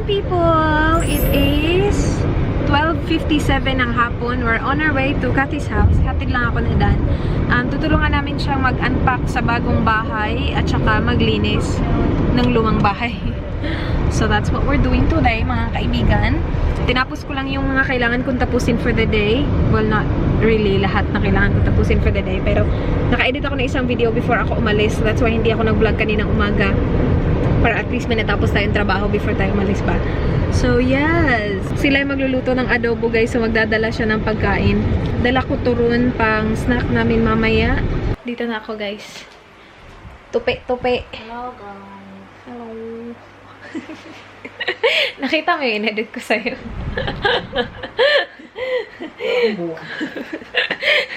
afternoon, people! It is 12:57 ng hapon. We're on our way to Kati's house. Hatid lang ako na Dan. Tutulungan namin siyang mag-unpack sa bagong bahay at saka maglinis ng lumang bahay. So that's what we're doing today, mga kaibigan. Tinapos ko lang yung mga kailangan kong tapusin for the day. Well, not really lahat na kailangan kong tapusin for the day. Pero naka-edit ako ng isang video before ako umalis. So that's why hindi ako nag-vlog kaninang umaga. Para at least may natapos tayong trabaho before tayo umalis ba. So, yes. Sila yung magluluto ng adobo, guys. So, magdadala siya ng pagkain. Dala ko turun pang snack namin mamaya. Dito na ako, guys. Tupi. Hello, guys. Hello. Nakita mo yung in-edit ko sa'yo.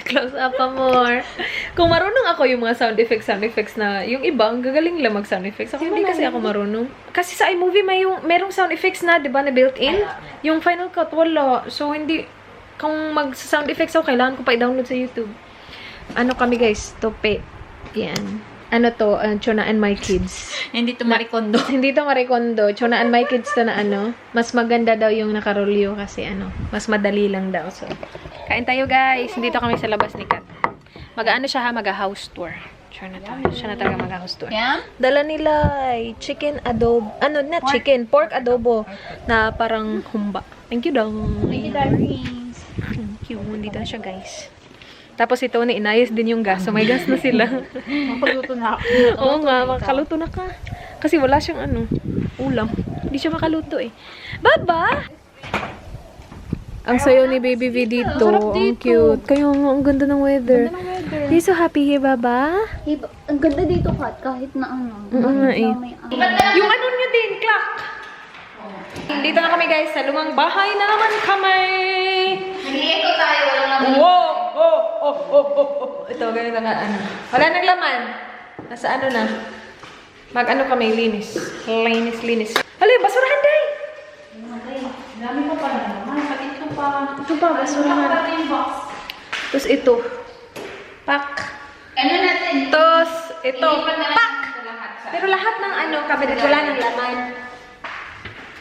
Close up pa more. Kung marunong ako yung mga sound effects na, yung iba, ang gagaling lang mag sound effects. Ako hindi kasi ako marunong. Kasi sa iMovie merong sound effects na, di ba, na built-in. Yung Final Cut, wala. So, hindi, kung mag-sound effects ako, kailangan ko pa i-download sa YouTube. Ano kami, guys? Tope. Yan. Ano to? Chona and My Kids. Hindi to Marikondo. Hindi to Marikondo. Chona and My Kids to na ano. Mas maganda daw yung nakarolyo kasi ano. Mas madali lang daw. So, kain tayo, guys. Dito kami sa labas ni Kat. Mag-ano siya ha? Mag-house tour. Siya na talaga mag-house tour. Yeah? Dala nila ay chicken adobo. Ano na? Chicken. Pork adobo. Na parang humba. Thank you daw. Thank you, darlings. Thank you. Dito na siya, guys. Tapos ito na inayos din yung gas. So may gas na sila. Makaluto na ako. Oo nga, makaluto na ka. Kasi wala siyang ano, ulam. Hindi siya makaluto eh. Baba! Ang sayo ni Baby V dito. Ang cute. Kaya nga, ang ganda ng weather. Are you so happy here, Baba? Hey, ang ganda dito, Kat. Kahit na ano. Oo nga eh. Yung ano nyo din, clock! Dito na kami, guys. Sa lumang bahay na naman kami. Nag-ieko tayo. Walang naman. Wow! Oh. Ito, ganito na ano. Wala nang laman. Nasa ano na. Mag-ano kami, linis. Linis. Hala, basurahan, day! Dami pa pala naman. Ito pa. Ito pa, basurahan. Tapos ito. Pak. Ano natin? Tapos, ito. Pak! Pero lahat ng ano, kabinet, wala nang laman.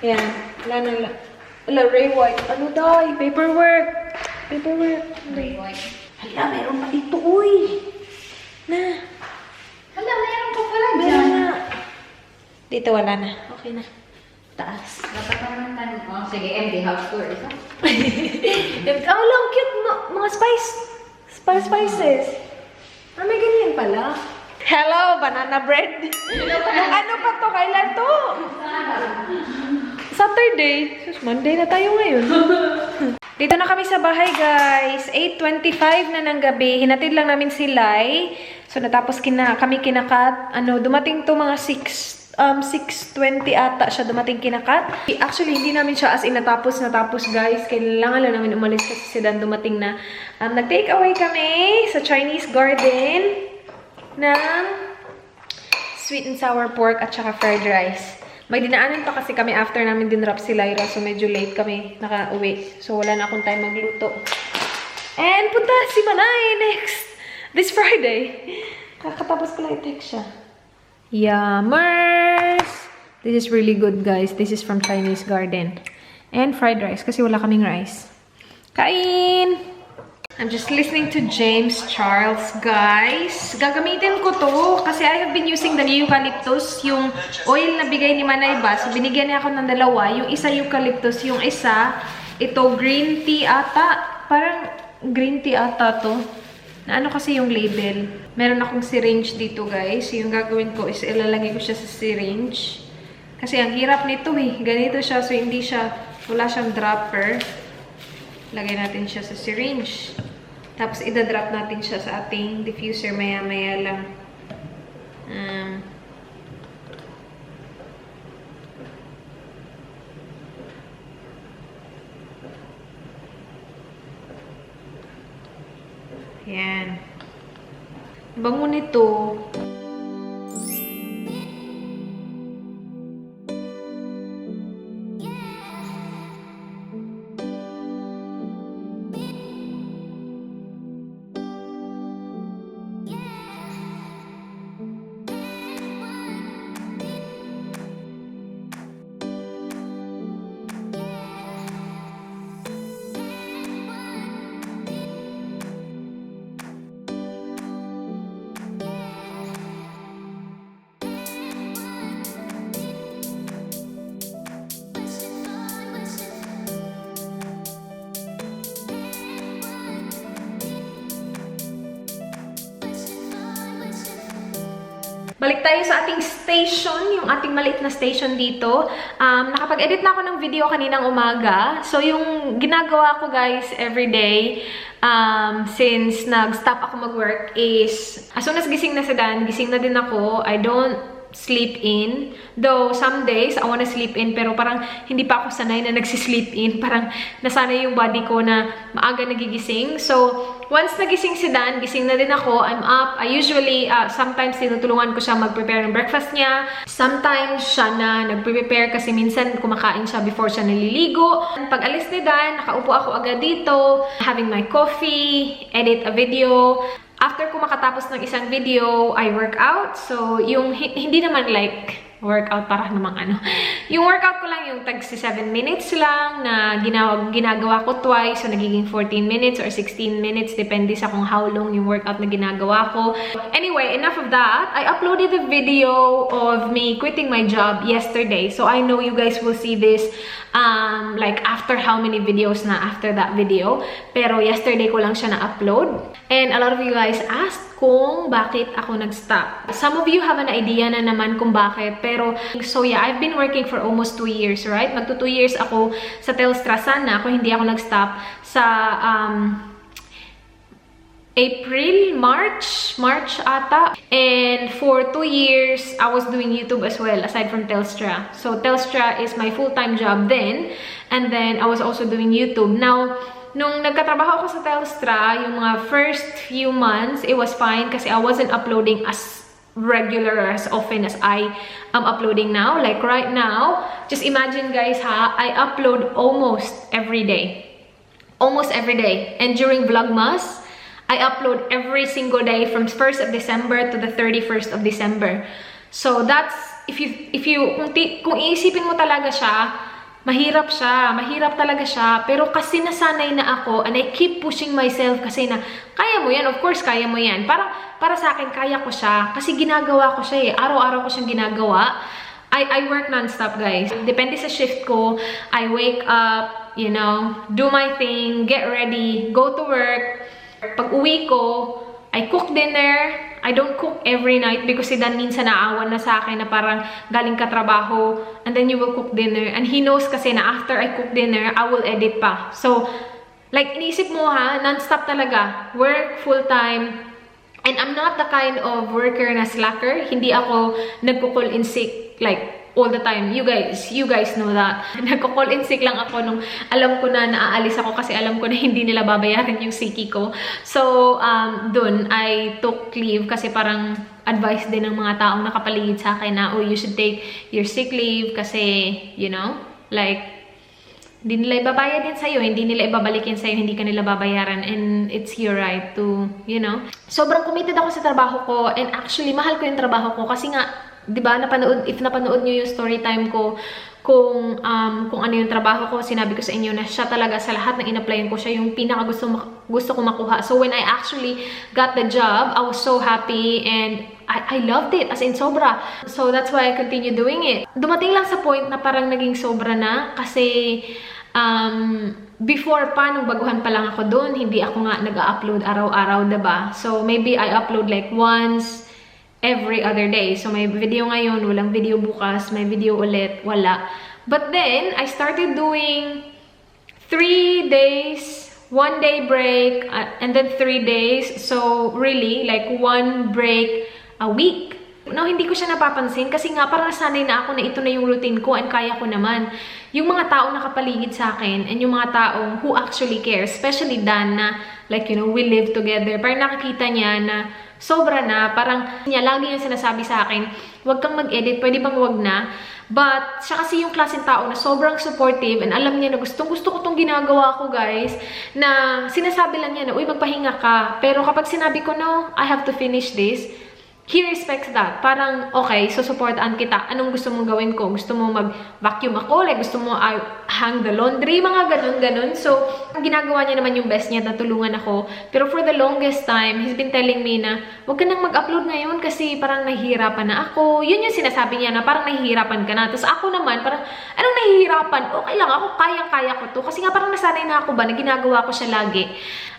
Yan. Wala nang laman. Wala, Ray White. Ano, day? Paperwork. Hala, meron pa dito, uy. Na. Hala, meron pa pala dyan. Meron na. Dito wala na. Okay na. Taas. Dapat naman tayo. Oh, sige, empty house tour. Isa? Oh, lang, cute. Mga spices. Ah, may ganyan pala. Hello, banana bread. Ano pa to? Kailan to? Saturday. Monday na tayo ngayon. Dito na kami sa bahay, guys. 8:25 na ng gabi. Hinatid lang namin si Lai. So, natapos kami kinakat. Dumating to mga 6:20 ata siya dumating kinakat. Actually, hindi namin siya as in natapos, guys. Kailangan lang namin umalis kasi si Dan dumating na. Nag-take away kami sa Chinese garden ng sweet and sour pork at saka fried rice. May dinaanan pa kasi kami after namin dinrap si Lyra. So, medyo late kami nakauwi. So, wala na akong time magluto. And punta si Manay this Friday. Kakatapos ko lang i-text siya. Yummers! This is really good, guys. This is from Chinese garden. And fried rice kasi wala kaming rice. Kain! I'm just listening to James Charles, guys. Gagamitin ko to kasi I have been using the eucalyptus, yung oil na bigay ni Manay ba. So, binigyan niya ako ng dalawa. Yung isa eucalyptus, yung isa, ito green tea ata. Parang green tea ata to. Na ano kasi yung label. Meron akong syringe dito, guys. Yung gagawin ko is ilalagay ko siya sa syringe. Kasi ang hirap nito eh. Ganito siya, so hindi siya, wala siyang dropper. Lagay natin siya sa syringe. Tapos, idadrop natin siya sa ating diffuser maya-maya lang. Yan. Bango nito. Balik tayo sa ating station, yung ating maliit na station dito. Nakapag-edit na ako ng video kaninang umaga. So, yung ginagawa ko guys everyday, since nag-stop ako mag-work is, as soon as gising na si Dan, gising na din ako. I don't sleep in. Though, some days, I wanna sleep in, pero parang hindi pa ako sanay na nagsisleep in. Parang nasanay yung body ko na maaga nagigising. So, once nagising si Dan, gising na din ako. I'm up. I usually, sometimes tinutulungan ko siya mag-prepare ng breakfast niya. Sometimes siya na nag-prepare kasi minsan kumakain siya before siya naliligo. Pag alis ni Dan, nakaupo ako agad dito, having my coffee, edit a video. After ko makatapos ng isang video, I work out. So, yung hindi naman like workout para namang ano. Yung workout ko lang yung tag 7 minutes lang na ginagawa ko twice. So, nagiging 14 minutes or 16 minutes. Depende sa kung how long yung workout na ginagawa ko. Anyway, enough of that. I uploaded a video of me quitting my job yesterday. So, I know you guys will see this like after how many videos na after that video. Pero yesterday ko lang siya na-upload. And a lot of you guys asked kung bakit ako nag-stop. Some of you have an idea na naman kung bakit. Pero, so yeah, I've been working for almost 2 years, right? Magto 2 years ako sa Telstra. Sana kung hindi ako nag-stop sa April, March ata. And for 2 years, I was doing YouTube as well, aside from Telstra. So, Telstra is my full-time job then. And then, I was also doing YouTube. Now, nung nagkatrabaho ako sa Telstra, yung mga first few months, it was fine kasi I wasn't uploading as regular or as often as I am uploading now. Like right now, just imagine guys ha, I upload almost every day. Almost every day. And during Vlogmas, I upload every single day from 1st of December to the 31st of December. So that's, kung iisipin mo talaga siya, mahirap talaga siya, pero kasi nasanay na ako and I keep pushing myself kasi na, kaya mo yan, of course, kaya mo yan. Para sa akin, kaya ko siya, kasi ginagawa ko siya eh, araw-araw ko siyang ginagawa. I work non-stop, guys. Depende sa shift ko, I wake up, you know, do my thing, get ready, go to work. Pag uwi ko, I cook dinner. I don't cook every night because si Dan minsan naawan na sa akin na parang galing ka trabaho and then you will cook dinner. And he knows kasi na after I cook dinner, I will edit pa. So, like, inisip mo ha, non-stop talaga. Work full-time. And I'm not the kind of worker na slacker. Hindi ako nagko-call in sick like all the time. You guys know that. Nagko-call in sick lang ako nung alam ko na naaalis ako kasi alam ko na hindi nila babayaran yung siki ko. So, dun, I took leave kasi parang advice din ng mga taong nakapaligid sa akin na, oh, you should take your sick leave kasi, you know, like, hindi nila ibabayad din sa'yo, hindi nila ibabalikin sa'yo, hindi ka nila babayaran, and it's your right to, you know. Sobrang committed ako sa trabaho ko, and actually, mahal ko yung trabaho ko kasi nga, diba, if napanood nyo yung story time ko, kung ano yung trabaho ko, sinabi ko sa inyo na siya talaga sa lahat ng in-applyan ko, siya yung pinaka gusto ko makuha. So, when I actually got the job, I was so happy and I loved it, as in sobra. So, that's why I continue doing it. Dumating lang sa point na parang naging sobra na kasi before pa, nung baguhan pa lang ako doon, hindi ako nga nag-upload araw-araw, diba? So, maybe I upload like once every other day. So, may video ngayon, walang video bukas, may video ulit, wala. But then, I started doing 3 days, 1 day break, and then 3 days. So, really, like 1 break a week. Now, hindi ko siya napapansin kasi nga parang nasanay na ako na ito na yung routine ko and kaya ko naman. Yung mga taong nakapaligid sa akin and yung mga taong who actually care, especially Dan na, like, you know, we live together. Parang nakikita niya na sobra na, parang niya lagi yung sinasabi sa akin, huwag kang mag-edit, pwede bang huwag na? But, siya kasi yung klaseng tao na sobrang supportive and alam niya na gustong-gusto ko itong ginagawa ko, guys, na sinasabi lang niya na, uy, magpahinga ka. Pero kapag sinabi ko, no, I have to finish this, he respects that. Parang, okay, so supportan kita. Anong gusto mong gawin ko? Gusto mo mag-vacuum ako? Like, gusto mo hang the laundry? Mga ganun-ganun. So, ginagawa niya naman yung best niya na tulungan ako. Pero for the longest time, he's been telling me na, huwag ka nang mag-upload ngayon kasi parang nahihirapan na ako. Yun yung sinasabi niya na parang nahihirapan ka na. Tapos ako naman, parang, anong nahihirapan? Okay lang, ako kayang-kaya ko to. Kasi nga parang nasanay na ako ba na ginagawa ko siya lagi.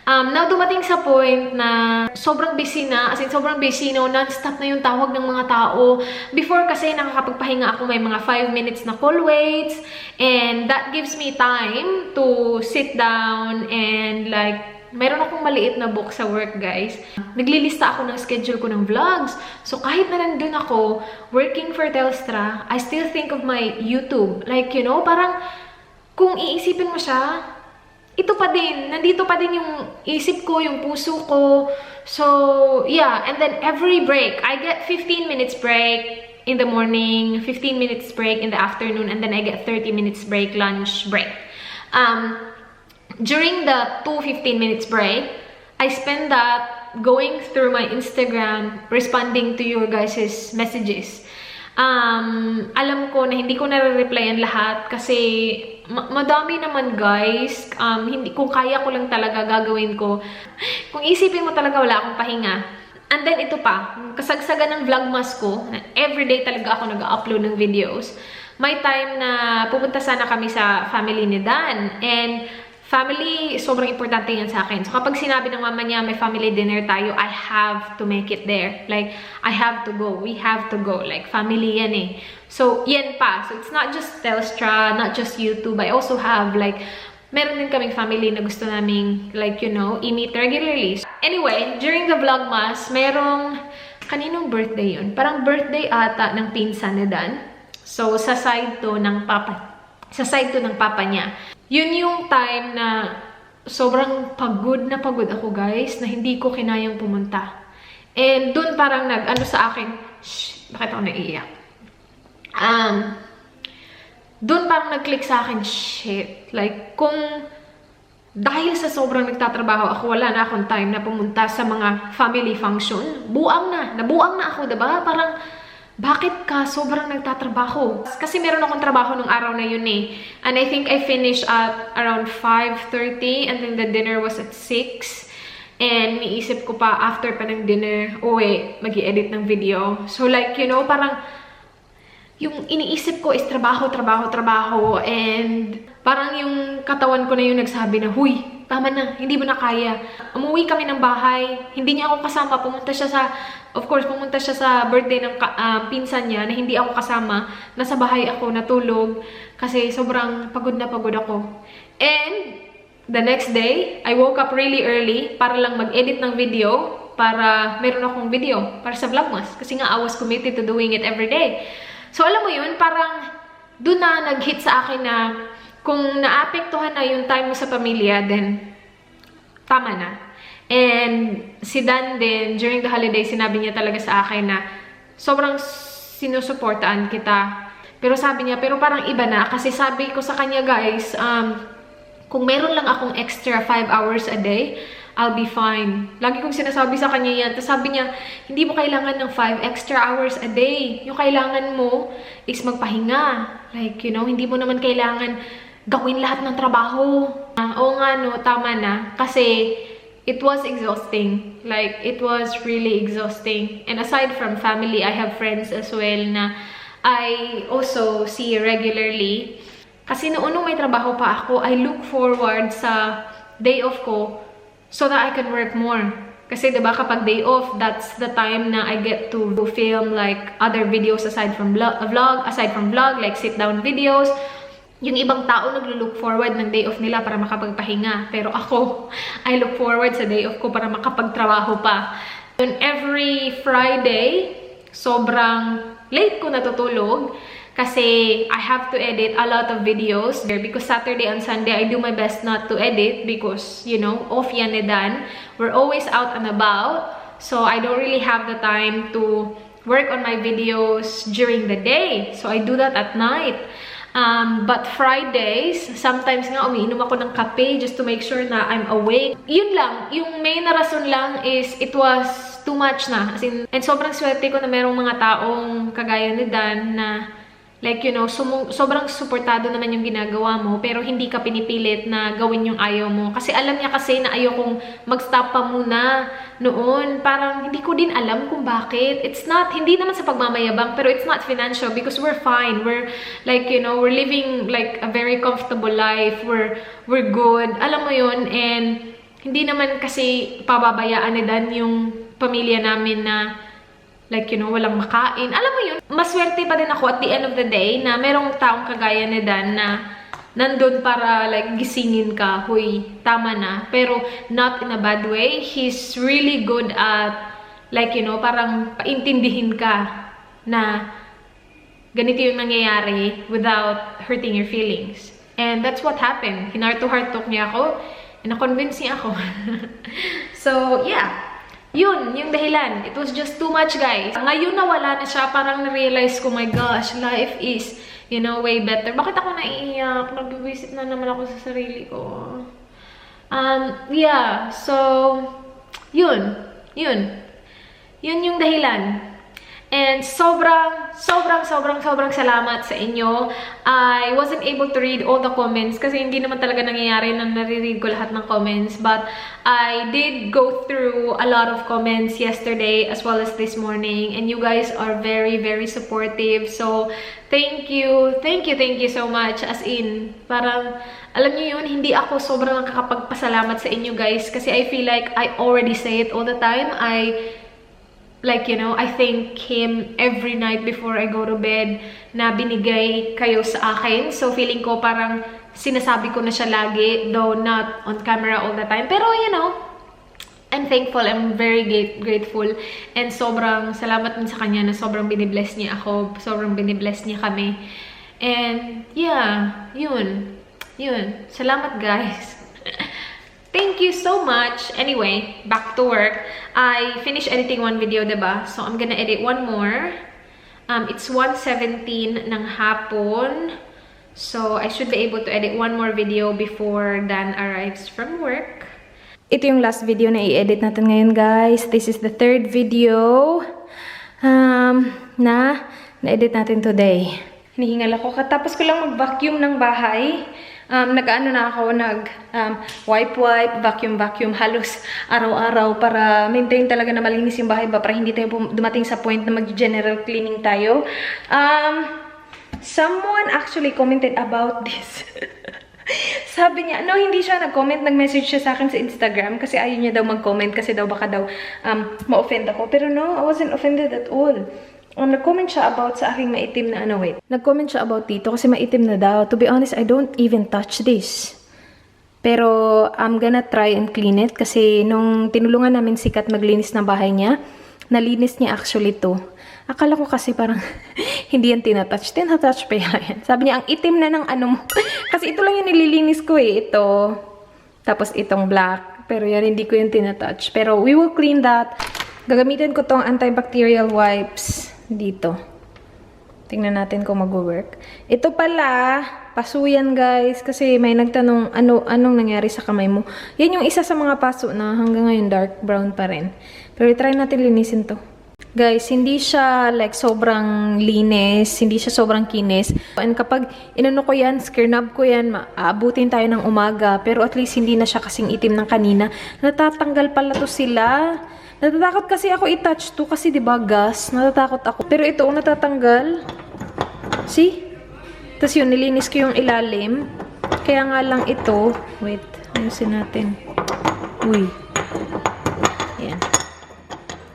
Now, dumating sa point na sobrang busy na, as in sobrang busy, no, nag-stop na yung tawag ng mga tao. Before kasi nakakapagpahinga ako, may mga 5 minutes na call waits, and that gives me time to sit down and like, meron akong maliit na book sa work, guys. Naglilista ako ng schedule ko ng vlogs. So, kahit na nandun ako, working for Telstra, I still think of my YouTube. Like, you know, parang, kung iisipin mo siya, ito pa din. Nandito pa din yung isip ko, yung puso ko. So, yeah. And then, every break, I get 15 minutes break in the morning, 15 minutes break in the afternoon, and then I get 30 minutes break, lunch break. During the 15 minutes break, I spend that going through my Instagram, responding to your guys' messages. Alam ko na hindi ko nare-replyan lahat kasi madami naman, guys. Kung kaya ko lang talaga gagawin ko. Kung isipin mo talaga wala akong pahinga. And then ito pa, kasagsagan ng vlogmas ko, na everyday talaga ako nag-upload ng videos. May time na pupunta sana kami sa family ni Dan, and family, sobrang importante yan sa akin. So, kapag sinabi ng mama niya, may family dinner tayo, I have to make it there. Like, I have to go. We have to go. Like, family yan eh. So, yan pa. So, it's not just Telstra, not just YouTube. I also have, like, meron din kaming family na gusto naming, like, you know, i-meet regularly. Anyway, during the vlogmas, merong, kaninong birthday yun? Parang birthday ata ng pinsan ni Dan. So, sa side to ng papa niya. Yun yung time na sobrang pagod ako, guys, na hindi ko kinayang pumunta. And dun parang nag-ano sa akin, shh, bakit ako naiiyak? Dun parang nag-click sa akin, shit, like, kung dahil sa sobrang nagtatrabaho ako, wala na akong time na pumunta sa mga family function, nabuang na ako, diba? Parang, bakit ka sobrang nagtatrabaho? Kasi meron akong trabaho nung araw na yun eh. And I think I finished at around 5:30 and then the dinner was at 6. And niisip ko pa after pa ng dinner, mag-i-edit ng video. So like, you know, parang yung iniisip ko is trabaho. And parang yung katawan ko na yung nagsabi na, huy, tama na, hindi mo na kaya. Umuwi kami ng bahay, hindi niya ako kasama, pumunta siya sa birthday ng pinsan niya na hindi ako kasama. Nasa bahay ako, natulog, kasi sobrang pagod na pagod ako. And the next day, I woke up really early para lang mag-edit ng video, para meron akong video para sa vlogmas. Kasi nga, I was committed to doing it every day. So, alam mo yun, parang doon na nag-hit sa akin na kung naapektuhan na yung time mo sa pamilya, then tama na. And si Dan din, during the holiday, sinabi niya talaga sa akin na sobrang sinusuportaan kita. Pero sabi niya, pero parang iba na. Kasi sabi ko sa kanya, guys, kung meron lang akong extra 5 hours a day, I'll be fine. Lagi kong sinasabi sa kanya yan. Tapos sabi niya, hindi mo kailangan ng 5 extra hours a day. Yung kailangan mo is magpahinga. Like, you know, hindi mo naman kailangan gawin lahat ng trabaho. Oo nga, no, tama na. Kasi it was exhausting. Like, it was really exhausting. And aside from family, I have friends as well na I also see regularly. Kasi noon may trabaho pa ako, I look forward sa day off ko so that I can work more. Kasi diba kapag day off, that's the time na I get to film like other videos aside from vlog, like sit down videos. Yung ibang tao naglo-look forward ng day off nila para makapagpahinga. Pero ako, I look forward sa day off ko para makapagtrabaho pa. And every Friday, sobrang late ko natutulog kasi I have to edit a lot of videos. Because Saturday and Sunday, I do my best not to edit because, you know, off yan ni Dan. We're always out and about. So I don't really have the time to work on my videos during the day. So I do that at night. But Fridays, sometimes nga umiinom ako ng kape just to make sure na I'm awake. Yun lang, yung main na rason lang is it was too much na. As in, and sobrang swerte ko na merong mga taong kagaya ni Dan na like, you know, sobrang suportado naman yung ginagawa mo, pero hindi ka pinipilit na gawin yung ayaw mo. Kasi alam niya kasi na ayaw kong mag-stop pa muna noon. Parang hindi ko din alam kung bakit. It's not, hindi naman sa pagmamayabang, pero it's not financial because we're fine. We're like, you know, we're living like a very comfortable life. We're good. Alam mo yun, and hindi naman kasi pababayaan ni Dan yung pamilya namin na like, you know, walang makain. Alam mo yun, maswerte pa din ako at the end of the day na merong taong kagaya ni Dan na nandun para like gisingin ka, huy, tama na. Pero not in a bad way. He's really good at like, you know, parang paintindihin ka na ganito yung nangyayari without hurting your feelings. And that's what happened. Heart to heart talk niya ako and na-convince niya ako. So, yeah. Yun, yung dahilan. It was just too much, guys. Ngayon na wala na siya, parang na-realize ko, my gosh, life is, you know, way better. Bakit ako naiiyak? Nag-visit na naman ako sa sarili ko. Yeah, so, yun. Yun yung dahilan. And sobrang salamat sa inyo. I wasn't able to read all the comments kasi hindi naman talaga nangyayari na nare-read ko lahat ng comments. But I did go through a lot of comments yesterday as well as this morning. And you guys are very, very supportive. So, thank you so much. As in, parang, alam niyo yun, hindi ako sobrang nakakapagpasalamat sa inyo guys. Kasi I feel like I already say it all the time. Like, you know, I thank him every night before I go to bed na binigay kayo sa akin. So, feeling ko parang sinasabi ko na siya lagi, though not on camera all the time. Pero, you know, I'm thankful. I'm very grateful. And sobrang salamat din sa kanya na sobrang binibless niya ako. Sobrang binibless niya kami. And, yeah, yun. Salamat, guys. Thank you so much. Anyway, back to work. I finished editing one video, diba? So, I'm gonna edit one more. It's 1:17 ng hapon. So, I should be able to edit one more video before Dan arrives from work. Ito yung last video na i-edit natin ngayon, guys. This is the third video na-edit natin today. Hinihingal ako. Katapos ko lang mag-vacuum ng bahay. Nag-ano na ako, wipe, vacuum, halos araw-araw para maintain talaga na malinis yung bahay ba, para hindi tayo dumating sa point na mag-general cleaning tayo. Someone actually commented about this. Sabi niya, no, hindi siya nag-comment, nag-message siya sa akin sa Instagram kasi ayaw niya daw mag-comment kasi daw baka daw ma-offend ako. Pero no, I wasn't offended at all. Nag-comment siya about sa aking maitim na Nag-comment siya about dito kasi maitim na daw. To be honest, I don't even touch this. Pero I'm gonna try and clean it kasi nung tinulungan namin si Kat maglinis ng bahay niya, nalinis niya actually to. Akala ko kasi parang hindi yan tinatouch. Tinatouch pa yan. Sabi niya, ang itim na ng ano mo. Kasi ito lang yung nililinis ko eh. Ito. Tapos itong black. Pero yan, hindi ko yung tinatouch. Pero we will clean that. Gagamitin ko tong antibacterial wipes dito. Tingnan natin kung mag-work. Ito pala, paso yan guys. Kasi may nagtanong, anong nangyari sa kamay mo? Yan yung isa sa mga paso na hanggang ngayon dark brown pa rin. Pero try natin linisin to. Guys, hindi siya like sobrang linis, hindi siya sobrang kinis. And kapag inano ko yan, scare-nab ko yan, aabutin tayo ng umaga. Pero at least hindi na siya kasing itim ng kanina. Natatanggal pala to sila. Natatakot kasi ako i-touch to kasi diba gas, natatakot ako. Pero ito, natatanggal. See? Tapos yun, nilinis ko yung ilalim. Kaya nga lang ito, wait, ayusin natin. Uy. Yan.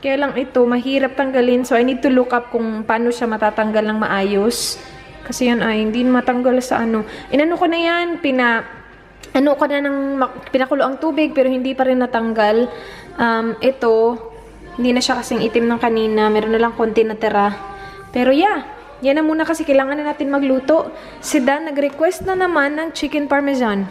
Kaya lang ito, mahirap tanggalin. So, I need to look up kung paano siya matatanggal ng maayos. Kasi yun ay, hindi matanggal sa ano. Inano ko na yan, pinakulo ang tubig pero hindi pa rin natanggal. Ito, hindi na siya kasing itim ng kanina. Meron na lang konti na tira. Pero yeah, yan na muna kasi kailangan na natin magluto. Si Dan nag-request na naman ng chicken parmesan.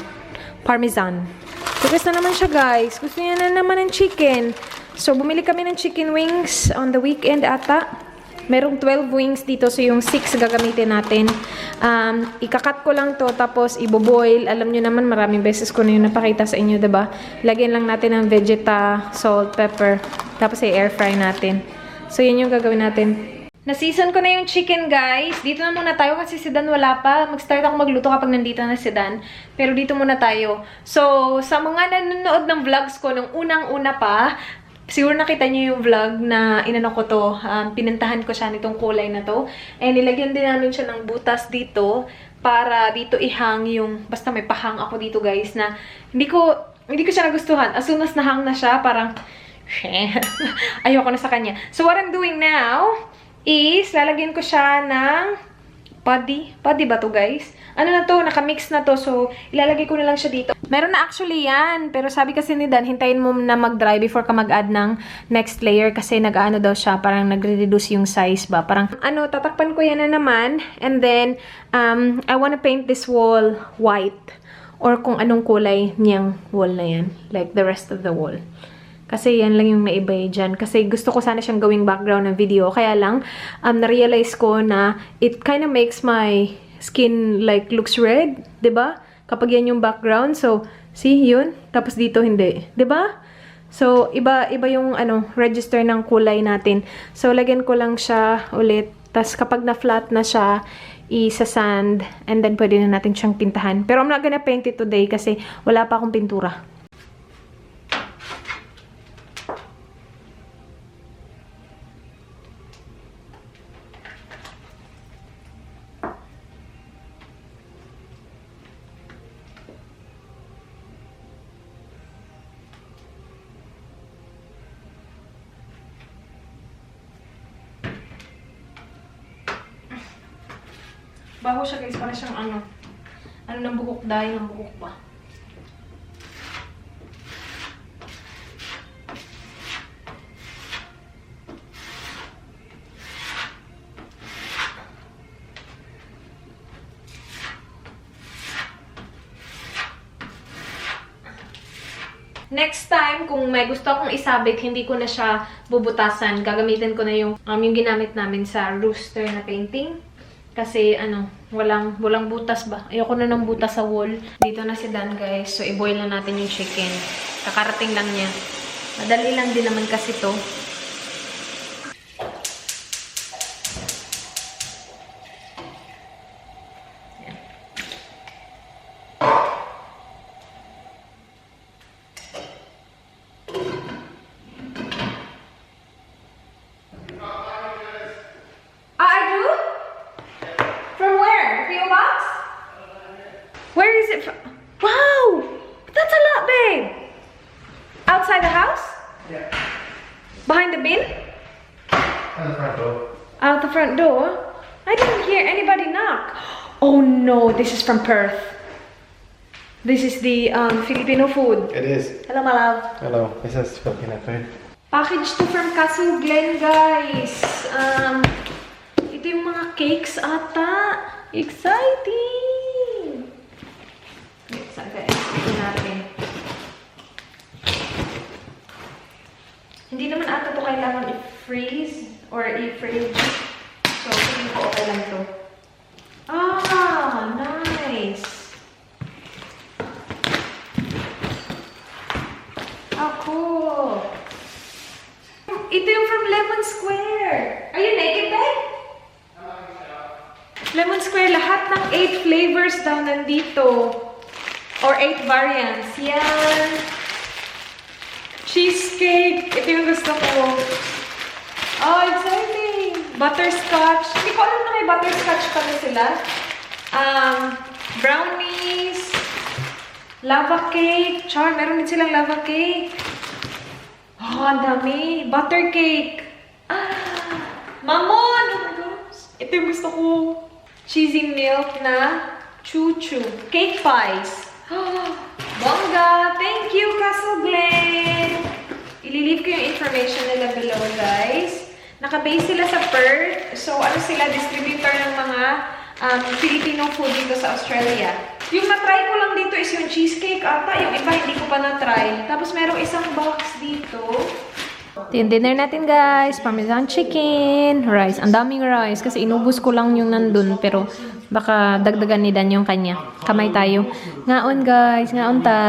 Request na naman siya guys. Gusto niya na naman ng chicken. So, bumili kami ng chicken wings on the weekend ata. Merong 12 wings dito. So, yung 6 gagamitin natin. Ikakat ko lang to tapos iboboil. Alam nyo naman, maraming beses ko na yung napakita sa inyo, diba? Lagyan lang natin ng vegeta, salt, pepper. Tapos i-air fry natin. So, yun yung gagawin natin. Na-season ko na yung chicken, guys. Dito na muna tayo kasi si Dan wala pa. Mag-start ako magluto kapag nandito na si Dan. Pero dito muna tayo. So, sa mga nanonood ng vlogs ko nung unang-una pa, siguro nakita niyo yung vlog na inano ko to, pinantahan ko siya nitong kulay na to. And nilagyan din namin siya ng butas dito para dito ihang yung, basta may pahang ako dito guys na hindi ko siya nagustuhan. As soon as nahang na siya, parang Ayoko na sa kanya. So, what I'm doing now is, lalagyan ko siya ng putty. Putty ba to, guys? Ano na to? Nakamix na to. So, ilalagay ko na lang siya dito. Meron na actually yan. Pero sabi kasi ni Dan, hintayin mo na mag-dry before ka mag-add ng next layer. Kasi nag-ano daw siya. Parang nagre-reduce yung size ba. Parang, tatakpan ko yan na naman. And then, I wanna paint this wall white. Or kung anong kulay niyang wall na yan. Like the rest of the wall. Kasi yan lang yung naibay dyan. Kasi gusto ko sana siyang gawing background ng video. Kaya lang, na-realize ko na it kind of makes my skin like looks red. 'Di ba? Kapag yan yung background. So, see, yun. Tapos dito, hindi. 'Di ba? So, iba yung register ng kulay natin. So, lagyan ko lang siya ulit. Tapos kapag na-flat na siya, isa-sand. And then, pwede na natin siyang pintahan. Pero I'm not gonna paint it today kasi wala pa akong pintura. Bago siya guys, para siyang ano ng buhok, dahil ng buhok ba. Next time, kung may gusto akong isabit, hindi ko na siya bubutasan. Gagamitin ko na yung ginamit namin sa rooster na painting. Kasi, walang butas ba? Ayoko na ng butas sa wall. Dito na si Dan, guys. So, i-boil na natin yung chicken. Kakarating lang niya. Madali lang din naman kasi to. Where is it from? Wow! That's a lot, babe! Outside the house? Yeah. Behind the bin? Out the front door. Out the front door? I didn't hear anybody knock. Oh no, this is from Perth. This is the Filipino food. It is. Hello, my love. Hello, this is Filipino food. Package to from Castle Glen, guys. Ito yung mga cakes ata. Exciting! Ito natin. Hindi naman ata to kailangan i-freeze or i-fridge. So, hindi ko okay lang to. Ah, nice! Ah, cool! Ito yung from Lemon Square. Are you naked, babe? Lemon Square, lahat ng 8 flavors daw nandito. Or 8 variants. Yan. Cheesecake. Ito yung gusto ko. Oh, exciting. Butterscotch. Hindi ko alam na may butterscotch pala sila. Brownies. Lava cake. Char, meron din silang lava cake. Oh, ang dami. Butter cake. Mamon! Oh my gosh. Ito yung gusto ko. Cheesy milk na choo-choo. Cake pies. Bongga! Thank you, Castle Glen! I-leave ko yung information nila below, guys. Naka-base sila sa Perth. So, sila? Distributor ng mga Filipino food dito sa Australia. Yung na-try ko lang dito is yung cheesecake ata. Yung iba, hindi ko pa na-try. Tapos, merong isang box dito. Ito yung dinner natin, guys. Parmesan chicken, rice. Ang daming rice kasi inubos ko lang yung nandun. Pero, baka dagdagan ni Dan yung kanya. Kamay tayo. Ngaon, guys. Ngaon ta.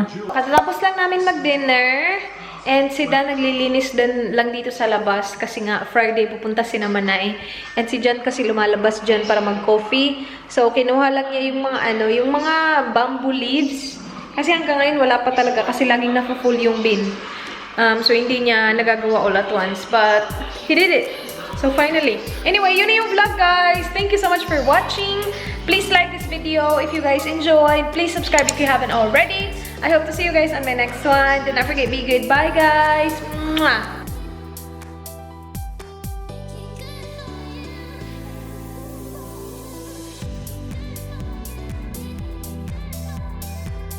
Katapos lang namin mag-dinner. And si Dan naglilinis din lang dito sa labas. Kasi nga, Friday pupunta si Namanay. And si Jan kasi lumalabas dyan para mag-coffee. So, kinuha lang niya yung mga yung mga bamboo leaves. Kasi hanggang ngayon wala pa talaga. Kasi laging nafu-full yung bin. So, hindi niya nagagawa all at once. But, he did it. So, finally. Anyway, yun na yung vlog, guys. Thank you so much for watching. Please like this video if you guys enjoyed. Please subscribe if you haven't already. I hope to see you guys on my next one. Do not forget, be good. Bye, guys. Mwah!